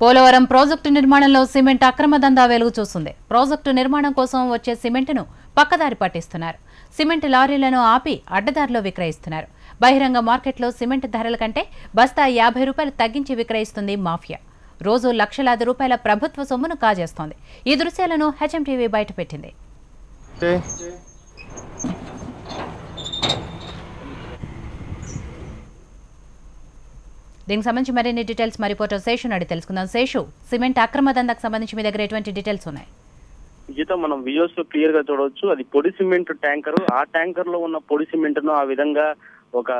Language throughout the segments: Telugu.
పోలవరం ప్రాజెక్టు నిర్మాణంలో సిమెంట్ అక్రమ దందా వెలుగు చూస్తుంది. ప్రాజెక్టు నిర్మాణం కోసం వచ్చే సిమెంట్ను పక్కదారి పట్టిస్తున్నారు. సిమెంట్ లారీలను ఆపి అడ్డదారిలో విక్రయిస్తున్నారు. బహిరంగ మార్కెట్లో సిమెంట్ ధరల కంటే బస్తా 50 రూపాయలు తగ్గించి విక్రయిస్తుంది మాఫియా. రోజు లక్షలాది రూపాయల ప్రభుత్వ సొమ్మును కాజేస్తోంది. ఈ దృశ్యాలను హెచ్ఎంటీవీ బయటపెట్టింది. దీనికి సంబంధించి మరిన్ని డీటెయిల్స్ మా రిపోర్టర్ శేషు అడిగి తెలుసుకుందాం. శేషు, సిమెంట్ అక్రమ దందాకు సంబంధించి మీ దగ్గర ఎటువంటి డీటెయిల్స్ ఉన్నాయి? గీత, మనం వీడియోస్ లో క్లియర్ గా చూడవచ్చు. అది పొడి సిమెంట్ ట్యాంకర్. ఆ ట్యాంకర్ లో ఉన్న పొడి సిమెంట్ ను ఆ విధంగా ఒక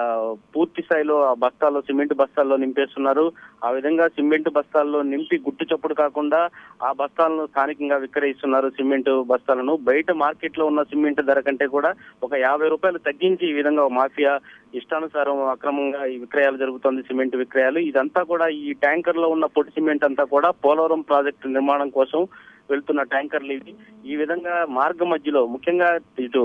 పూర్తి స్థాయిలో ఆ బస్తాల్లో సిమెంట్ బస్తాల్లో నింపేస్తున్నారు. ఆ విధంగా సిమెంట్ బస్తాల్లో నింపి గుట్టు చప్పుడు కాకుండా ఆ బస్తాలను స్థానికంగా విక్రయిస్తున్నారు. సిమెంట్ బస్తాలను బయట మార్కెట్ లో ఉన్న సిమెంట్ ధర కంటే కూడా ఒక 50 రూపాయలు తగ్గించి ఈ విధంగా మాఫియా ఇష్టానుసారం అక్రమంగా ఈ విక్రయాలు జరుగుతోంది. సిమెంట్ విక్రయాలు ఇదంతా కూడా ఈ ట్యాంకర్ లో ఉన్న పొడి సిమెంట్ అంతా కూడా పోలవరం ప్రాజెక్టు నిర్మాణం కోసం వెళ్తున్న ట్యాంకర్లు ఇవి. ఈ విధంగా మార్గ మధ్యలో ముఖ్యంగా ఇటు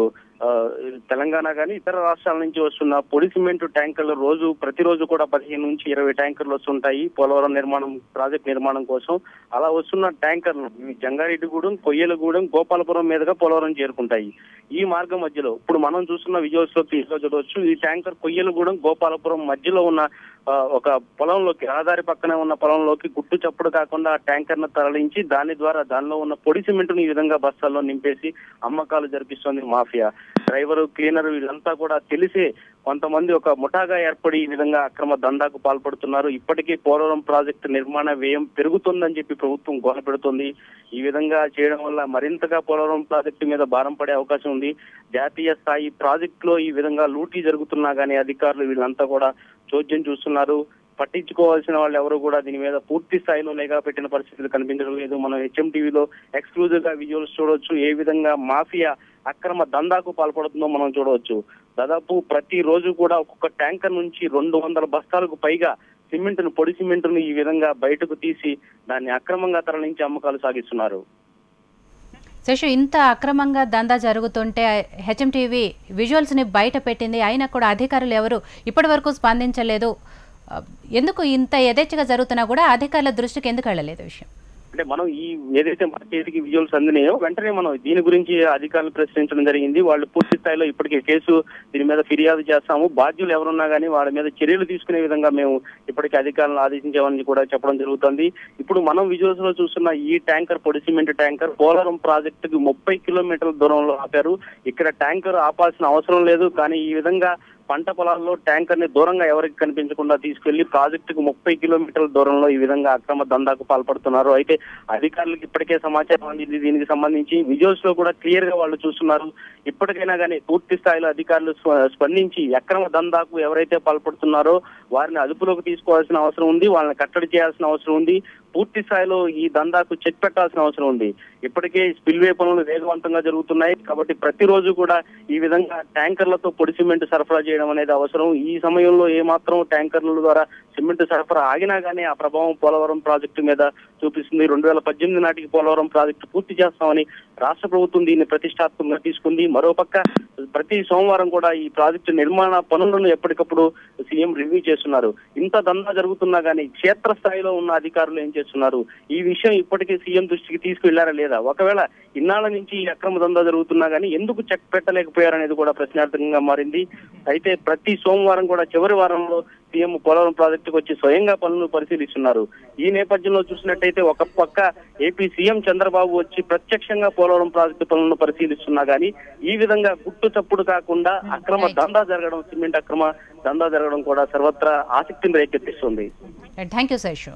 తెలంగాణ కానీ ఇతర రాష్ట్రాల నుంచి వస్తున్న పొడి సిమెంట్ ట్యాంకర్లు ప్రతిరోజు కూడా 15 నుంచి 20 ట్యాంకర్లు వస్తుంటాయి పోలవరం నిర్మాణం ప్రాజెక్ట్ నిర్మాణం కోసం. అలా వస్తున్న ట్యాంకర్లు జంగారెడ్డిగూడెం, కొయ్యలగూడెం, గోపాలపురం మీదుగా పోలవరం చేరుకుంటాయి. ఈ మార్గం మధ్యలో ఇప్పుడు మనం చూస్తున్న విజువల్స్ లో చూడవచ్చు. ఈ ట్యాంకర్ కొయ్యలగూడెం, గోపాలపురం మధ్యలో ఉన్న ఒక పొలంలోకి, రహదారి పక్కనే ఉన్న పొలంలోకి గుట్టు చప్పుడు కాకుండా ఆ ట్యాంకర్ ను తరలించి దానిలో ఉన్న పొడి సిమెంట్ ను ఈ విధంగా బస్తాల్లో నింపేసి అమ్మకాలు జరిపిస్తోంది మాఫియా. డ్రైవరు, క్లీనర్ వీళ్ళంతా కూడా తెలిసే కొంతమంది ఒక ముఠాగా ఏర్పడి ఈ విధంగా అక్రమ దందాకు పాల్పడుతున్నారు. ఇప్పటికీ పోలవరం ప్రాజెక్టు నిర్మాణ వ్యయం పెరుగుతుందని చెప్పి ప్రభుత్వం గోల పెడుతోంది. ఈ విధంగా చేయడం వల్ల మరింతగా పోలవరం ప్రాజెక్టు మీద భారం పడే అవకాశం ఉంది. జాతీయ స్థాయి ప్రాజెక్టులో ఈ విధంగా లూటీ జరుగుతున్నా గానీ అధికారులు వీళ్ళంతా కూడా చోద్యం చూస్తున్నారు. పట్టించుకోవాల్సిన వాళ్ళు ఎవరు కూడా దీని మీద పూర్తి స్థాయిలో నిఘా పెట్టిన పరిస్థితులు కనిపించడం లేదు. మనం హెచ్ఎంటీవీలో ఎక్స్క్లూజివ్ గా విజువల్స్ చూడవచ్చు. ఏ విధంగా మాఫియా అక్రమ దందాకు పాల్పడుతుందో మనం చూడవచ్చు. దాదాపు ప్రతి రోజు కూడా ఒక్కొక్క ట్యాంకర్ నుంచి 200 బస్తాలకు పైగా పొడి సిమెంట్ ను ఈ విధంగా బయటకు తీసి దాన్ని అక్రమంగా తరలించి అమ్మకాలు సాగిస్తున్నారు. శేషు, ఇంత అక్రమంగా దందా జరుగుతుంటే హెచ్ఎంటీవీ విజువల్స్ ని బయట పెట్టింది, అయినా కూడా అధికారులు ఎవరు ఇప్పటి వరకు స్పందించలేదు. ఎందుకు ఇంత యథేచ్ఛగా జరుగుతున్నా కూడా అధికారుల దృష్టికి ఎందుకు వెళ్ళలేదు విషయం? అంటే మనం ఏదైతే మన చేతికి విజువల్స్ అందినాయో వెంటనే మనం దీని గురించి అధికారులు ప్రశ్నించడం జరిగింది. వాళ్ళు పూర్తి స్థాయిలో ఇప్పటికే కేసు దీని మీద ఫిర్యాదు చేస్తాము, బాధ్యులు ఎవరున్నా కానీ వాళ్ళ మీద చర్యలు తీసుకునే విధంగా మేము ఇప్పటికే అధికారులను ఆదేశించామని కూడా చెప్పడం జరుగుతుంది. ఇప్పుడు మనం విజువల్స్ లో చూస్తున్న ఈ ట్యాంకర్, పొడి సిమెంట్ ట్యాంకర్ పోలవరం ప్రాజెక్టుకి 30 కిలోమీటర్ల దూరంలో ఆపారు. ఇక్కడ ట్యాంకర్ ఆపాల్సిన అవసరం లేదు, కానీ ఈ విధంగా పంట పొలాల్లో ట్యాంకర్ ని దూరంగా ఎవరికి కనిపించకుండా తీసుకెళ్లి ప్రాజెక్టుకు 30 కిలోమీటర్ల దూరంలో ఈ విధంగా అక్రమ దందాకు పాల్పడుతున్నారు. అయితే అధికారులకు ఇప్పటికే సమాచారం అందింది. దీనికి సంబంధించి విజువల్స్ లో కూడా క్లియర్ గా వాళ్ళు చూస్తున్నారు. ఇప్పటికైనా కానీ పూర్తి స్థాయిలో అధికారులు స్పందించి అక్రమ దందాకు ఎవరైతే పాల్పడుతున్నారో వారిని అదుపులోకి తీసుకోవాల్సిన అవసరం ఉంది. వాళ్ళని కట్టడి చేయాల్సిన అవసరం ఉంది. పూర్తి స్థాయిలో ఈ దందాకు చెక్ పెట్టాల్సిన అవసరం ఉంది. ఇప్పటికే స్పిల్వే పనులు వేగవంతంగా జరుగుతున్నాయి కాబట్టి ప్రతిరోజు కూడా ఈ విధంగా ట్యాంకర్లతో పొడి సిమెంట్ సరఫరా చేయడం అనేది అవసరం. ఈ సమయంలో ఏమాత్రం ట్యాంకర్ల ద్వారా సిమెంట్ సరఫరా ఆగినా గానీ ఆ ప్రభావం పోలవరం ప్రాజెక్టు మీద చూపిస్తుంది. 2018 నాటికి పోలవరం ప్రాజెక్టు పూర్తి చేస్తామని రాష్ట్ర ప్రభుత్వం దీన్ని ప్రతిష్టాత్మకంగా తీసుకుంది. మరోపక్క ప్రతి సోమవారం కూడా ఈ ప్రాజెక్టు నిర్మాణ పనులను ఎప్పటికప్పుడు సీఎం రివ్యూ చేస్తున్నారు. ఇంత దందా జరుగుతున్నా గానీ క్షేత్రస్థాయిలో ఉన్న అధికారులు ఏం చేస్తున్నారు? ఈ విషయం ఇప్పటికే సీఎం దృష్టికి తీసుకువెళ్లారా లేదా? ఒకవేళ ఇన్నాళ్ల నుంచి ఈ అక్రమ దందా జరుగుతున్నా గానీ ఎందుకు చెక్ పెట్టలేకపోయారనేది కూడా ప్రశ్నార్థకంగా మారింది. అయితే ప్రతి సోమవారం కూడా చివరి వారంలో సీఎం పోలవరం ప్రాజెక్టుకు వచ్చి స్వయంగా పనులను పరిశీలిస్తున్నారు. ఈ నేపథ్యంలో చూసినట్టయితే ఒక పక్క ఏపీ సీఎం చంద్రబాబు వచ్చి ప్రత్యక్షంగా పోలవరం ప్రాజెక్టు పనులను పరిశీలిస్తున్నా గానీ ఈ విధంగా గుట్టు చప్పుడు కాకుండా అక్రమ దందా జరగడం, సిమెంట్ అక్రమ దందా జరగడం కూడా సర్వత్రా ఆసక్తిని రేకెత్తిస్తుంది. Thank you Seshu.